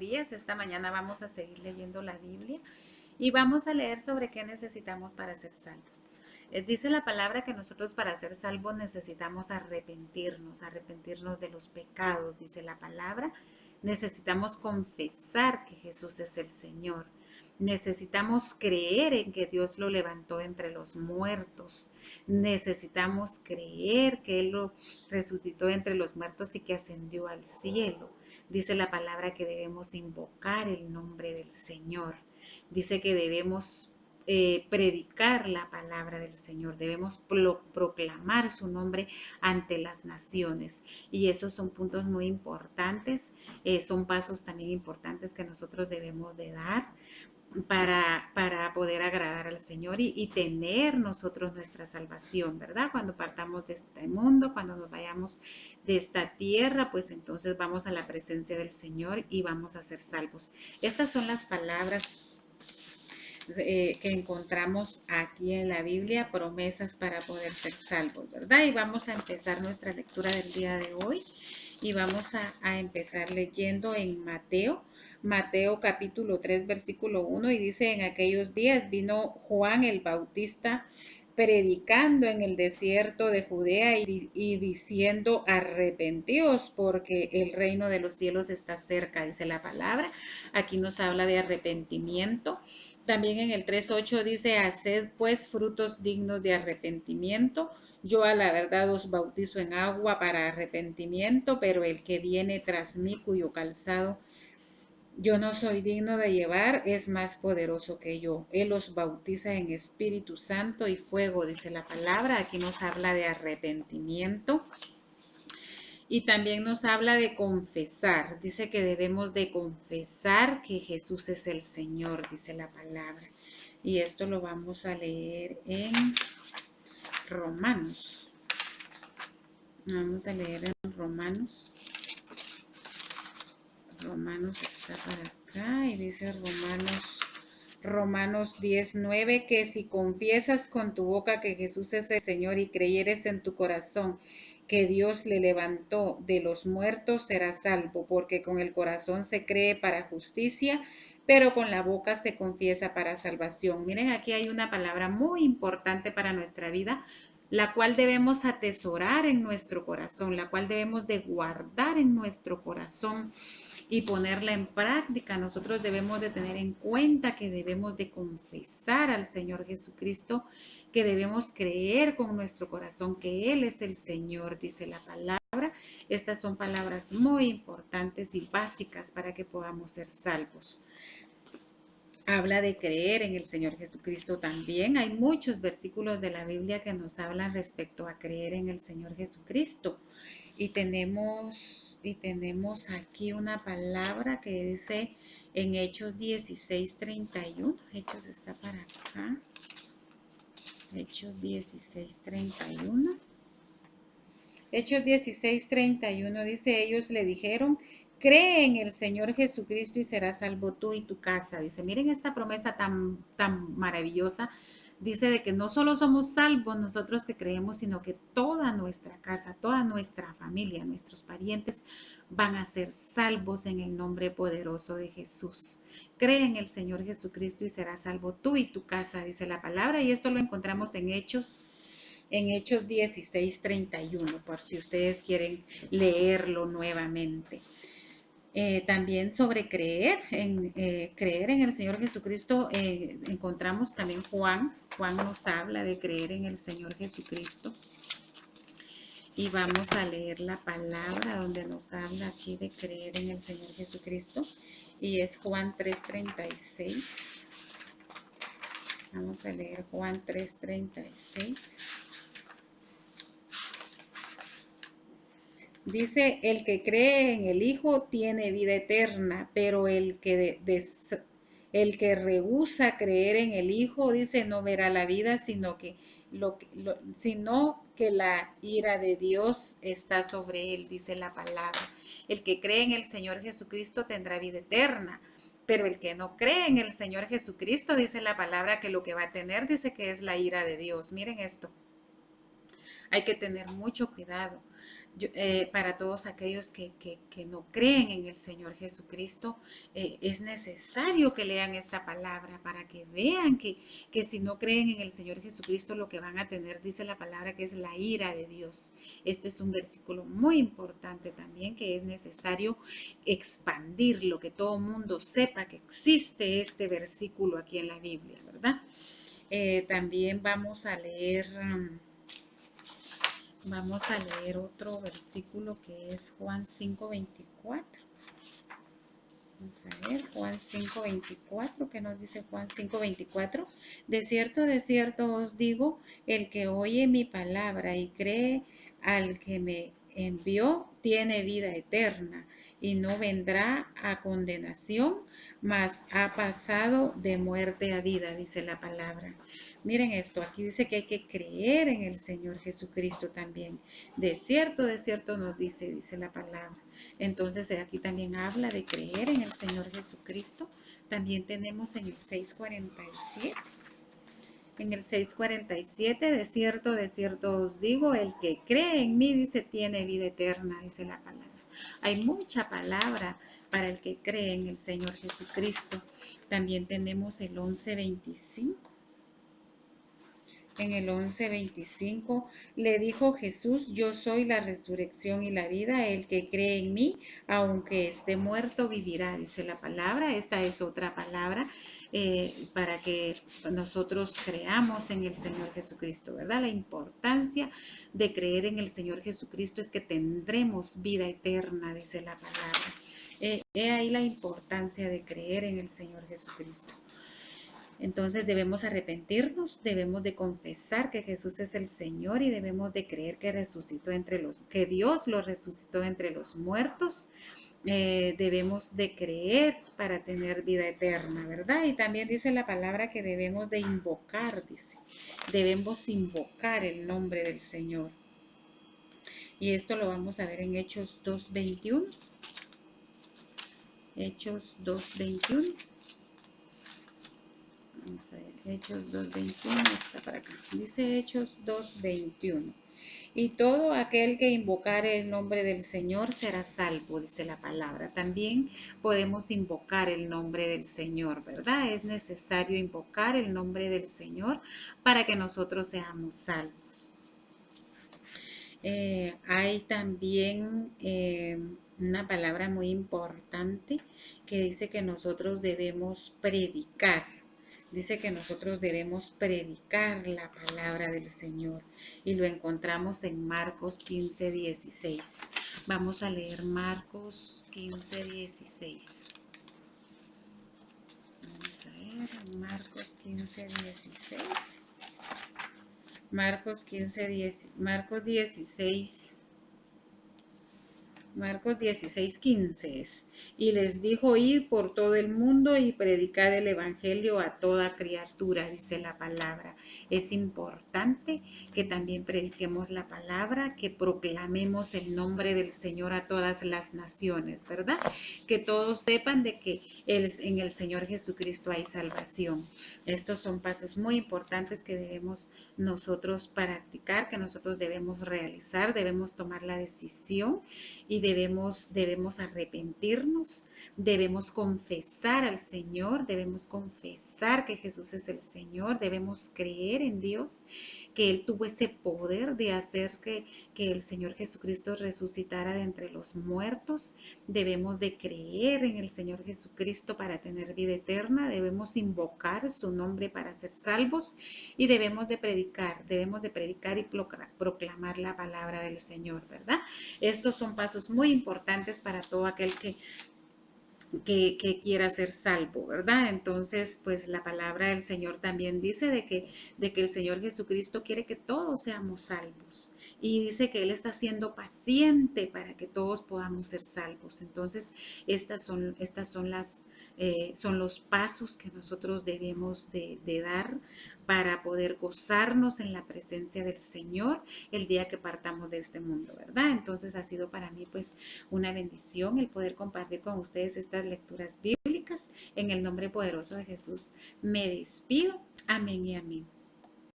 días. Esta mañana vamos a seguir leyendo la Biblia y vamos a leer sobre qué necesitamos para ser salvos. Dice la palabra que nosotros para ser salvos necesitamos arrepentirnos de los pecados, dice la palabra. Necesitamos confesar que Jesús es el Señor. Necesitamos creer en que Dios lo levantó entre los muertos. Necesitamos creer que Él lo resucitó entre los muertos y que ascendió al cielo. Dice la palabra que debemos invocar el nombre del Señor. Dice que debemos predicar la palabra del Señor, debemos proclamar su nombre ante las naciones, y esos son puntos muy importantes, son pasos también importantes que nosotros debemos de dar para poder agradar al Señor y tener nosotros nuestra salvación, ¿verdad? Cuando partamos de este mundo, cuando nos vayamos de esta tierra, pues entonces vamos a la presencia del Señor y vamos a ser salvos. Estas son las palabras que encontramos aquí en la Biblia, promesas para poder ser salvos, ¿verdad? Y vamos a empezar nuestra lectura del día de hoy y vamos a empezar leyendo en Mateo capítulo 3 versículo 1, y dice: en aquellos días vino Juan el Bautista predicando en el desierto de Judea y diciendo: arrepentíos porque el reino de los cielos está cerca, dice la palabra. Aquí nos habla de arrepentimiento. También en el 3:8 dice: haced pues frutos dignos de arrepentimiento. Yo a la verdad os bautizo en agua para arrepentimiento, pero el que viene tras mí, cuyo calzado yo no soy digno de llevar, es más poderoso que yo. Él os bautiza en Espíritu Santo y fuego, dice la palabra. Aquí nos habla de arrepentimiento. Y también nos habla de confesar. Dice que debemos de confesar que Jesús es el Señor, dice la palabra. Y esto lo vamos a leer en Romanos. Vamos a leer en Romanos. Romanos está para acá y dice Romanos 10:9, que si confiesas con tu boca que Jesús es el Señor y creyeres en tu corazón que Dios le levantó de los muertos, serás salvo, porque con el corazón se cree para justicia, pero con la boca se confiesa para salvación. Miren, aquí hay una palabra muy importante para nuestra vida, la cual debemos atesorar en nuestro corazón, la cual debemos de guardar en nuestro corazón y ponerla en práctica. Nosotros debemos de tener en cuenta que debemos de confesar al Señor Jesucristo, que debemos creer con nuestro corazón que Él es el Señor, dice la palabra. Estas son palabras muy importantes y básicas para que podamos ser salvos. Habla de creer en el Señor Jesucristo también. Hay muchos versículos de la Biblia que nos hablan respecto a creer en el Señor Jesucristo. Y tenemos aquí una palabra que dice en Hechos 16:31. Hechos está para acá. Hechos 16:31. Hechos 16:31 dice: ellos le dijeron: cree en el Señor Jesucristo y serás salvo tú y tu casa. Dice, miren esta promesa tan maravillosa. Dice de que no solo somos salvos nosotros que creemos, sino que toda nuestra casa, toda nuestra familia, nuestros parientes van a ser salvos en el nombre poderoso de Jesús. Cree en el Señor Jesucristo y serás salvo tú y tu casa, dice la palabra. Y esto lo encontramos en Hechos 16:31, por si ustedes quieren leerlo nuevamente. También sobre creer en el Señor Jesucristo, encontramos también Juan nos habla de creer en el Señor Jesucristo. Y vamos a leer la palabra donde nos habla aquí de creer en el Señor Jesucristo. Y es Juan 3:36. Vamos a leer Juan 3:36. Dice: el que cree en el Hijo tiene vida eterna, pero el que rehúsa creer en el Hijo, dice, no verá la vida, sino que la ira de Dios está sobre él, dice la palabra. El que cree en el Señor Jesucristo tendrá vida eterna, pero el que no cree en el Señor Jesucristo, dice la palabra, que lo que va a tener, dice que es la ira de Dios. Miren esto. Hay que tener mucho cuidado. Para todos aquellos que no creen en el Señor Jesucristo, es necesario que lean esta palabra para que vean que si no creen en el Señor Jesucristo, lo que van a tener, dice la palabra, que es la ira de Dios. Esto es un versículo muy importante también, que es necesario expandirlo, que todo mundo sepa que existe este versículo aquí en la Biblia, ¿verdad? También vamos a leer otro versículo que es Juan 5:24. Vamos a ver, Juan 5:24, ¿qué nos dice Juan 5:24? De cierto os digo, el que oye mi palabra y cree al que me envió, tiene vida eterna y no vendrá a condenación, mas ha pasado de muerte a vida, dice la palabra. Miren esto, aquí dice que hay que creer en el Señor Jesucristo también. De cierto nos dice la palabra. Entonces aquí también habla de creer en el Señor Jesucristo. También tenemos en el 6:47. En el 6:47, de cierto os digo, el que cree en mí, dice, tiene vida eterna, dice la palabra. Hay mucha palabra para el que cree en el Señor Jesucristo. También tenemos el 11:25. En el 11:25 le dijo Jesús, yo soy la resurrección y la vida, el que cree en mí, aunque esté muerto, vivirá, dice la palabra. Esta es otra palabra para que nosotros creamos en el Señor Jesucristo, ¿verdad? La importancia de creer en el Señor Jesucristo es que tendremos vida eterna, dice la palabra. He ahí la importancia de creer en el Señor Jesucristo. Entonces debemos arrepentirnos, debemos de confesar que Jesús es el Señor y debemos de creer que que Dios lo resucitó entre los muertos. Debemos de creer para tener vida eterna, ¿verdad? Y también dice la palabra que debemos de invocar, dice, debemos invocar el nombre del Señor. Y esto lo vamos a ver en Hechos 2:21. Hechos 2:21. Vamos a ver, Hechos 2:21 está para acá. Dice Hechos 2:21. Y todo aquel que invocare el nombre del Señor será salvo, dice la palabra. También podemos invocar el nombre del Señor, ¿verdad? Es necesario invocar el nombre del Señor para que nosotros seamos salvos. Hay también una palabra muy importante que dice que nosotros debemos predicar. Dice que nosotros debemos predicar la palabra del Señor y lo encontramos en Marcos 15:16. Vamos a leer Marcos 15:16. Vamos a ver, Marcos 15:16. Marcos 16:15 es. Y les dijo, id por todo el mundo y predicad el evangelio a toda criatura, dice la palabra. Es importante que también prediquemos la palabra, que proclamemos el nombre del Señor a todas las naciones, ¿verdad? Que todos sepan de que en el Señor Jesucristo hay salvación. Estos son pasos muy importantes que debemos nosotros practicar, que nosotros debemos realizar, debemos tomar la decisión y debemos arrepentirnos, debemos confesar al Señor, debemos confesar que Jesús es el Señor, debemos creer en Dios, que Él tuvo ese poder de hacer que el Señor Jesucristo resucitara de entre los muertos. Debemos de creer en el Señor Jesucristo para tener vida eterna, debemos invocar su nombre para ser salvos y debemos de predicar y proclamar la palabra del Señor, ¿verdad? Estos son pasos muy importantes para todo aquel que quiera ser salvo, ¿verdad? Entonces, pues la palabra del Señor también dice de que el Señor Jesucristo quiere que todos seamos salvos y dice que Él está siendo paciente para que todos podamos ser salvos. Entonces, son los pasos que nosotros debemos de dar para poder gozarnos en la presencia del Señor el día que partamos de este mundo, ¿verdad? Entonces ha sido para mí pues una bendición el poder compartir con ustedes estas lecturas bíblicas. En el nombre poderoso de Jesús me despido. Amén y amén.